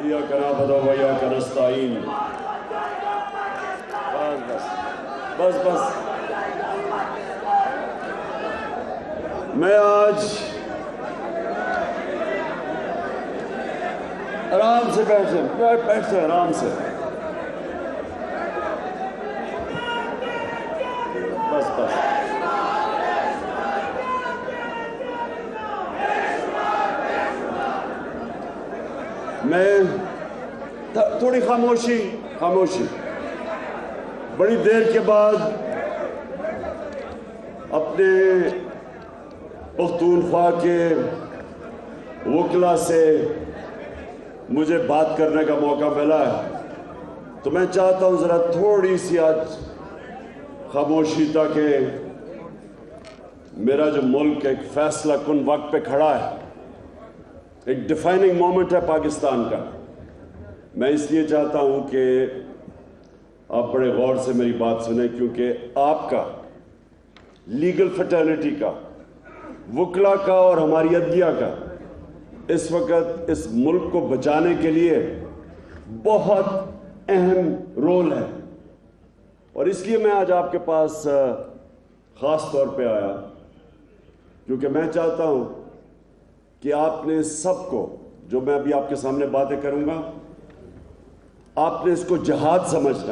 इय्याक नअबुदु व इय्याक नस्तईन। बस मैं आज आराम से बैठे आराम से बस मैं थोड़ी खामोशी बड़ी देर के बाद अपने पख्तूनख्वा के वकला से मुझे बात करने का मौका मिला है, तो मैं चाहता हूँ ज़रा थोड़ी सी आज खामोशी, ताकि मेरा जो मुल्क एक फैसला कुन वक्त पे खड़ा है, एक डिफाइनिंग मोमेंट है पाकिस्तान का। मैं इसलिए चाहता हूँ कि आप बड़े गौर से मेरी बात सुनें, क्योंकि आपका लीगल फैटर्निटी का, वकला का और हमारी अदलिया का इस वक्त इस मुल्क को बचाने के लिए बहुत अहम रोल है। और इसलिए मैं आज आपके पास ख़ास तौर पे आया, क्योंकि मैं चाहता हूँ कि आपने सबको, जो मैं अभी आपके सामने बातें करूँगा, आपने इसको जिहाद समझना है।